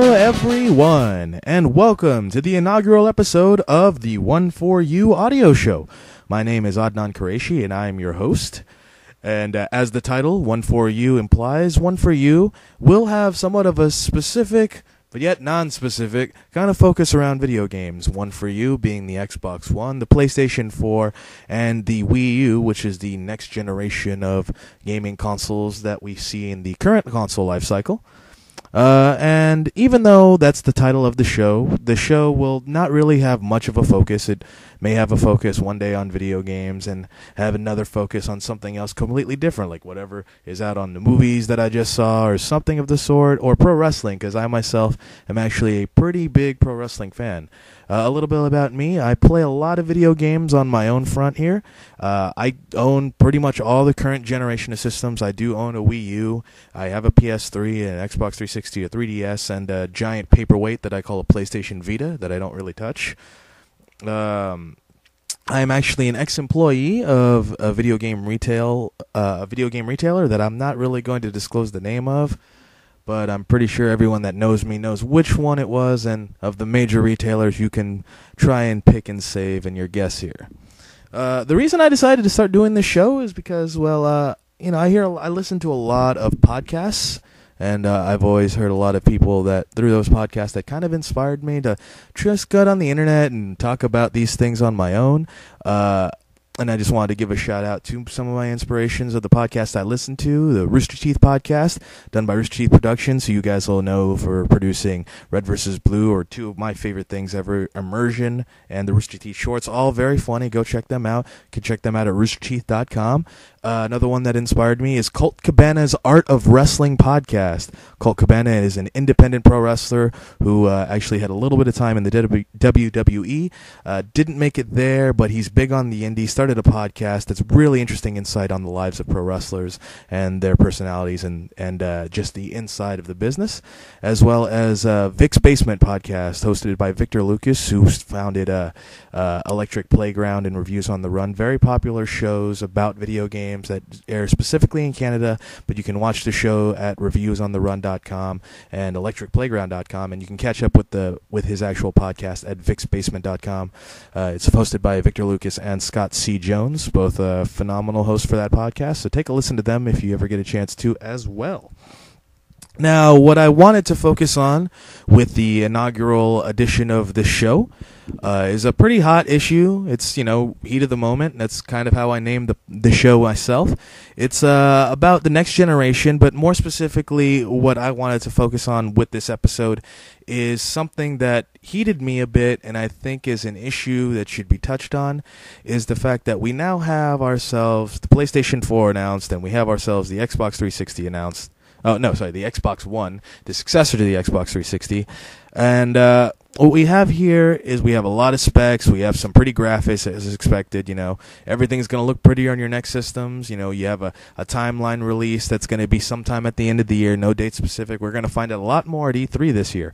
Hello everyone, and welcome to the inaugural episode of the One4U audio show. My name is Adnan Kureishy, and I am your host. And as the title, One4U, implies, One4U will have somewhat of a specific, but yet non-specific, kind of focus around video games. One4U being the Xbox One, the PlayStation 4, and the Wii U, which is the next generation of gaming consoles that we see in the current console lifecycle. And even though that's the title of the show will not really have much of a focus. It may have a focus one day on video games and have another focus on something else completely different, like whatever is out on the movies that I just saw or something of the sort, or pro wrestling, because I myself am actually a pretty big pro wrestling fan. A little bit about me. I play a lot of video games on my own front here. I own pretty much all the current generation of systems. I do own a Wii U. I have a PS3, an Xbox 360, a 3DS, and a giant paperweight that I call a PlayStation Vita that I don't really touch. I am actually an ex-employee of a video game retailer that I'm not really going to disclose the name of. But I'm pretty sure everyone that knows me knows which one it was, and of the major retailers, you can try and pick and save in your guess here. The reason I decided to start doing this show is because, I listen to a lot of podcasts, and I've always heard a lot of people that, through those podcasts, that kind of inspired me to just get on the internet and talk about these things on my own. And I just wanted to give a shout out to some of my inspirations of the podcast I listen to, the Rooster Teeth podcast, done by Rooster Teeth Productions, who you guys will know for producing Red vs. Blue, or two of my favorite things ever, Immersion and the Rooster Teeth Shorts. All very funny. Go check them out. You can check them out at roosterteeth.com. Another one that inspired me is Colt Cabana's Art of Wrestling podcast. Colt Cabana is an independent pro wrestler who actually had a little bit of time in the WWE. Didn't make it there, but he's big on the indie. Started a podcast that's really interesting insight on the lives of pro wrestlers and their personalities and just the inside of the business, as well as Vic's Basement podcast, hosted by Victor Lucas, who founded Electric Playground and Reviews on the Run. Very popular shows about video games that air specifically in Canada, but you can watch the show at reviewsontherun.com and electricplayground.com, and you can catch up with his actual podcast at vicsbasement.com. It's hosted by Victor Lucas and Scott C. Jones, both phenomenal hosts for that podcast, so take a listen to them if you ever get a chance to as well. Now, what I wanted to focus on with the inaugural edition of this show is a pretty hot issue. It's, heat of the moment. That's kind of how I named the show myself. It's about the next generation, but more specifically, what I wanted to focus on with this episode is something that heated me a bit, and I think is an issue that should be touched on, is the fact that we now have ourselves the PlayStation 4 announced, and we have ourselves the Xbox 360 announced. The Xbox One, the successor to the Xbox 360. And what we have here is we have a lot of specs. We have some pretty graphics, as expected. Everything's going to look prettier on your next systems. You have a timeline release that's going to be sometime at the end of the year, no date specific. We're going to find out a lot more at E3 this year.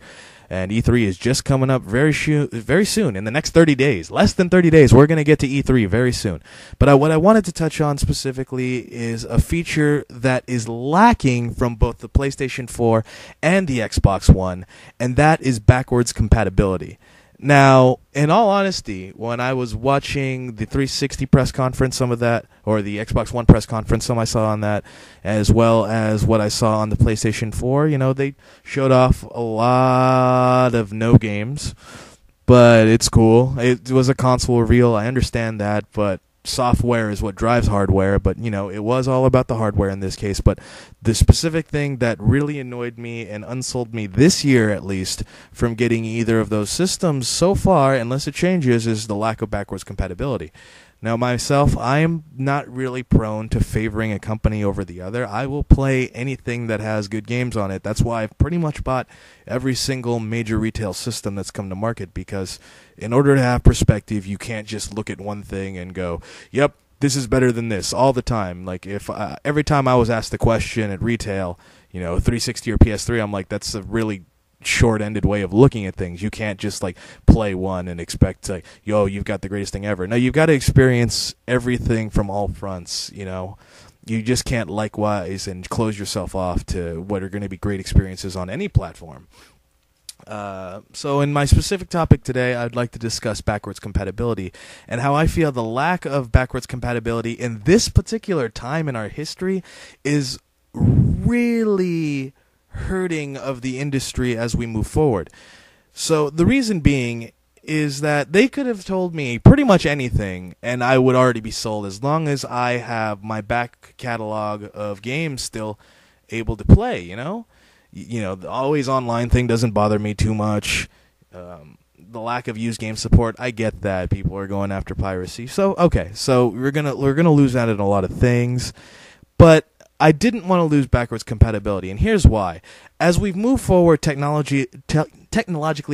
And E3 is just coming up very soon, in the next 30 days. Less than 30 days, we're going to get to E3 very soon. But what I wanted to touch on specifically is a feature that is lacking from both the PlayStation 4 and the Xbox One, and that is backwards compatibility. Now, in all honesty, when I was watching the 360 press conference, some of that, or the Xbox One press conference, some I saw on that, as well as what I saw on the PlayStation 4, they showed off a lot of no games, but it's cool. It was a console reveal, I understand that, but software is what drives hardware, but it was all about the hardware in this case. But the specific thing that really annoyed me and unsold me this year, at least, from getting either of those systems so far, unless it changes, is the lack of backwards compatibility. Now, myself, I am not really prone to favoring a company over the other. I will play anything that has good games on it. That's why I've pretty much bought every single major retail system that's come to market, because in order to have perspective, you can't just look at one thing and go, yep, this is better than this all the time. Like, if every time I was asked the question at retail, 360 or PS3, I'm like, that's a really short-ended way of looking at things. You can't just play one and expect you've got the greatest thing ever. No, you've got to experience everything from all fronts. You just can't likewise and close yourself off to what are going to be great experiences on any platform. So in my specific topic today, I'd like to discuss backwards compatibility and how I feel the lack of backwards compatibility in this particular time in our history is really hurting of the industry as we move forward. So the reason being is that they could have told me pretty much anything and I would already be sold as long as I have my back catalog of games still able to play, you know? The always online thing doesn't bother me too much. The lack of used game support, I get that people are going after piracy. So okay, so we're gonna lose out on a lot of things, but I didn't want to lose backwards compatibility, and here's why. As we've moved forward technologically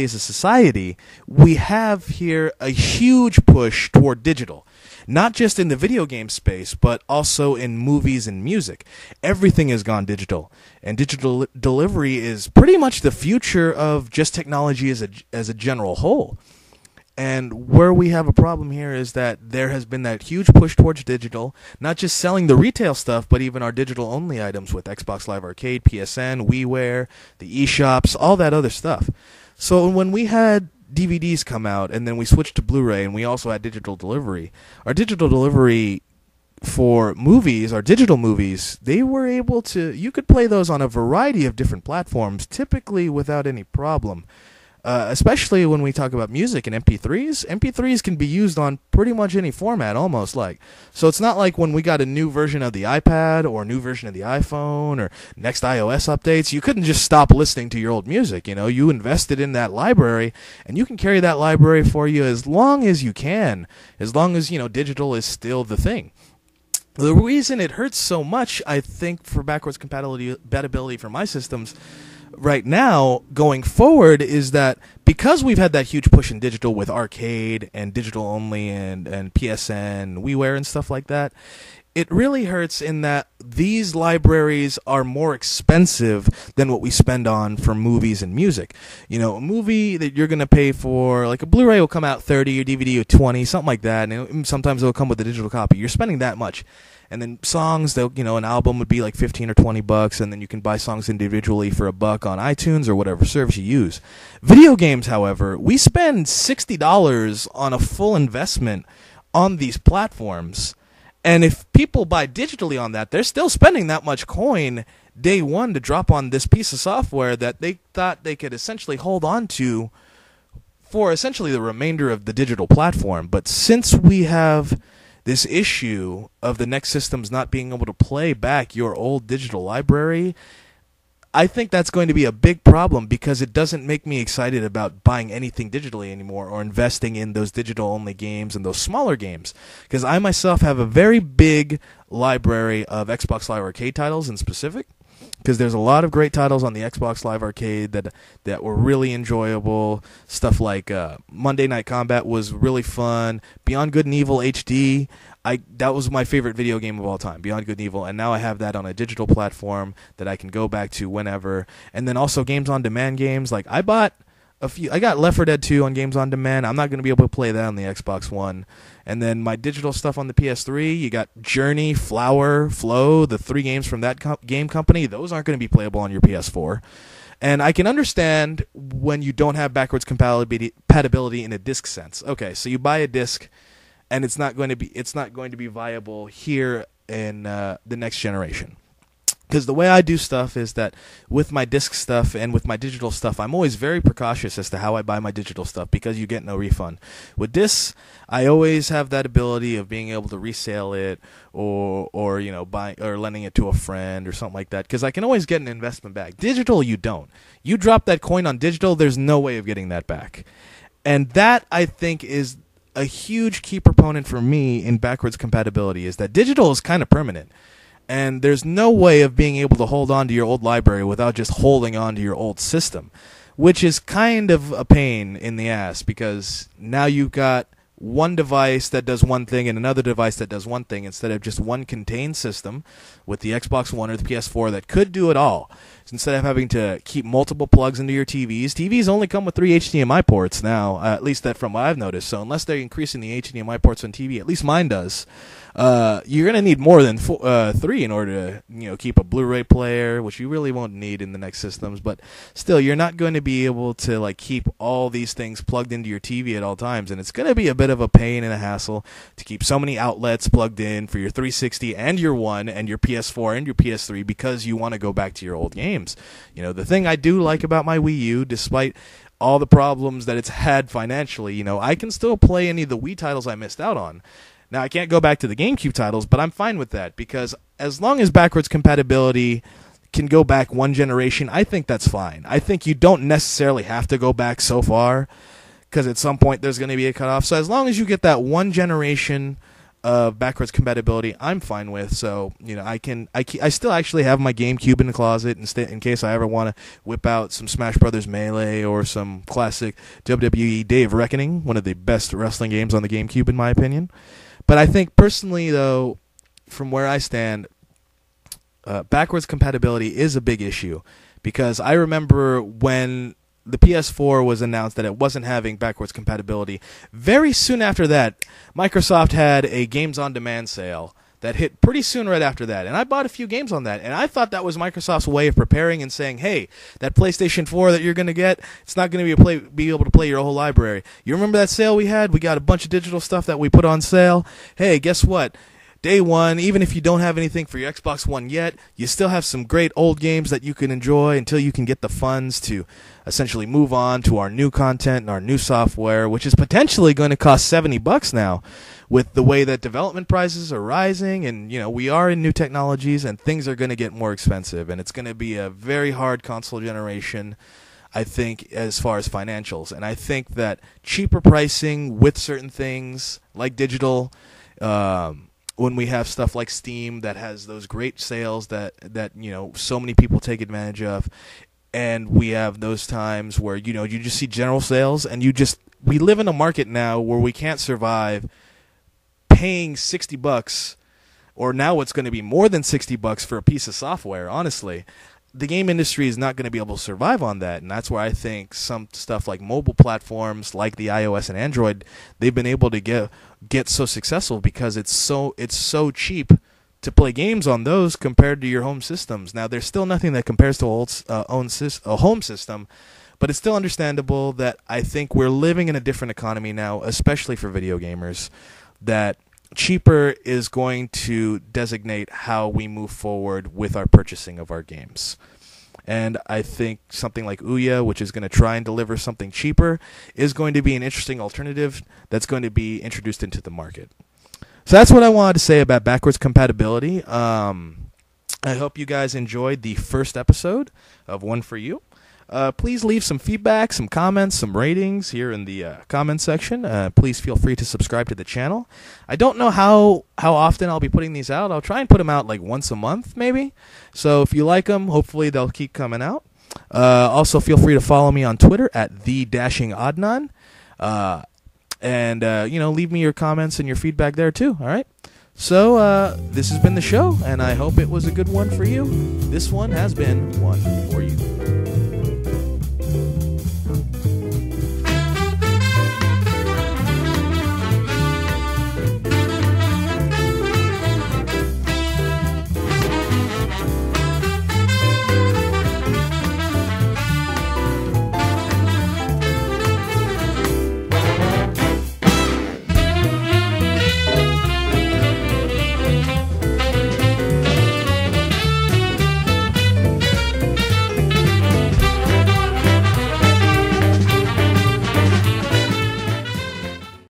as a society, we have here a huge push toward digital. Not just in the video game space, but also in movies and music. Everything has gone digital, and digital delivery is pretty much the future of just technology as a general whole. And where we have a problem here is that there has been that huge push towards digital, not just selling the retail stuff, but even our digital-only items with Xbox Live Arcade, PSN, WiiWare, the eShops, all that other stuff. So when we had DVDs come out, and then we switched to Blu-ray, and we also had digital delivery. Our digital delivery for movies, our digital movies, they were able to, you could play those on a variety of different platforms, typically without any problem. Especially when we talk about music and MP3s. MP3s can be used on pretty much any format, almost like. So it's not like when we got a new version of the iPad or a new version of the iPhone or next iOS updates, you couldn't just stop listening to your old music. You invested in that library, and you can carry that library for you as long as you can, as long as, digital is still the thing. The reason it hurts so much, I think, for backwards compatibility for my systems right now going forward is that because we've had that huge push in digital with arcade and digital only and PSN, WiiWare and stuff like that, it really hurts in that these libraries are more expensive than what we spend on for movies and music. A movie that you're going to pay for, like a Blu-ray will come out 30, or DVD 20, something like that, and sometimes it'll come with a digital copy. You're spending that much. And then songs, an album would be like $15 or $20, and then you can buy songs individually for $1 on iTunes or whatever service you use. Video games, however, we spend $60 on a full investment on these platforms. And if people buy digitally on that, they're still spending that much coin day one to drop on this piece of software that they thought they could essentially hold on to for essentially the remainder of the digital platform. But since we have this issue of the next systems not being able to play back your old digital library, I think that's going to be a big problem because it doesn't make me excited about buying anything digitally anymore or investing in those digital-only games and those smaller games. Because I myself have a very big library of Xbox Live Arcade titles in specific, because there's a lot of great titles on the Xbox Live Arcade that were really enjoyable. Stuff like Monday Night Combat was really fun. Beyond Good and Evil HD, that was my favorite video game of all time, Beyond Good and Evil, and now I have that on a digital platform that I can go back to whenever. And then also games on demand games, like I got Left 4 Dead 2 on Games on Demand. I'm not going to be able to play that on the Xbox One. And then my digital stuff on the PS3, you got Journey, Flower, Flow, the 3 games from that game company. Those aren't going to be playable on your PS4. And I can understand when you don't have backwards compatibility in a disc sense. Okay, so you buy a disc, and it's not going to be viable here in the next generation. Because the way I do stuff is that with my disc stuff and with my digital stuff, I'm always very precautious as to how I buy my digital stuff because you get no refund. With discs, I always have that ability of being able to resell it or buy or lending it to a friend or something like that because I can always get an investment back. Digital, you don't. You drop that coin on digital, there's no way of getting that back. And that, I think, is a huge key proponent for me in backwards compatibility is that digital is kind of permanent. And there's no way of being able to hold on to your old library without just holding on to your old system, which is kind of a pain in the ass because now you've got one device that does one thing and another device that does one thing instead of just one contained system with the Xbox One or the PS4 that could do it all. instead of having to keep multiple plugs into your TVs only come with 3 HDMI ports now, at least that from what I've noticed. So unless they're increasing the HDMI ports on TV, at least mine does, you're going to need more than 3 in order to keep a Blu-ray player, which you really won't need in the next systems. But still, you're not going to be able to keep all these things plugged into your TV at all times, and it's going to be a bit of a pain and a hassle to keep so many outlets plugged in for your 360 and your One and your PS4 and your PS3 because you want to go back to your old games. The thing I do like about my Wii U, despite all the problems that it's had financially, I can still play any of the Wii titles I missed out on. Now, I can't go back to the GameCube titles, but I'm fine with that because as long as backwards compatibility can go back one generation, I think that's fine. I think you don't necessarily have to go back so far because at some point there's going to be a cutoff. So as long as you get that one generation of backwards compatibility, I'm fine with. So I still actually have my GameCube in the closet in case I ever want to whip out some Smash Brothers Melee or some classic WWE Day of Reckoning, one of the best wrestling games on the GameCube in my opinion. But I think personally, though, from where I stand, backwards compatibility is a big issue because I remember when the PS4 was announced that it wasn't having backwards compatibility. Very soon after that, Microsoft had a Games on Demand sale that hit pretty soon right after that, and I bought a few games on that, and I thought that was Microsoft's way of preparing and saying, hey, that PlayStation 4 that you're going to get, it's not going to be able to play your whole library. You remember that sale we had? We got a bunch of digital stuff that we put on sale. Hey, guess what? Day one, even if you don't have anything for your Xbox One yet, you still have some great old games that you can enjoy until you can get the funds to essentially move on to our new content and our new software, which is potentially going to cost $70 now with the way that development prices are rising, and we are in new technologies and things are going to get more expensive, and it's going to be a very hard console generation, I think, as far as financials. And I think that cheaper pricing with certain things like digital, when we have stuff like Steam that has those great sales that so many people take advantage of, and we have those times where you just see general sales, and we live in a market now where we can't survive paying $60, or now it's going to be more than $60 for a piece of software. Honestly, the game industry is not going to be able to survive on that, and that's where I think some stuff like mobile platforms like the iOS and Android, they've been able to get so successful because it's so cheap to play games on those compared to your home systems. Now, there's still nothing that compares to a home system, but it's still understandable that I think we're living in a different economy now, especially for video gamers, that cheaper is going to designate how we move forward with our purchasing of our games. And I think something like Ouya, which is going to try and deliver something cheaper, is going to be an interesting alternative that's going to be introduced into the market. So that's what I wanted to say about backwards compatibility. I hope you guys enjoyed the first episode of One4U. Please leave some feedback, some comments, some ratings here in the comment section. Please feel free to subscribe to the channel. I don't know how often I'll be putting these out. I'll try and put them out like once a month, maybe. So if you like them, hopefully they'll keep coming out. Also, feel free to follow me on Twitter at @the_Adnan. And leave me your comments and your feedback there too. All right. So this has been the show, and I hope it was a good one for you. This one has been One4U.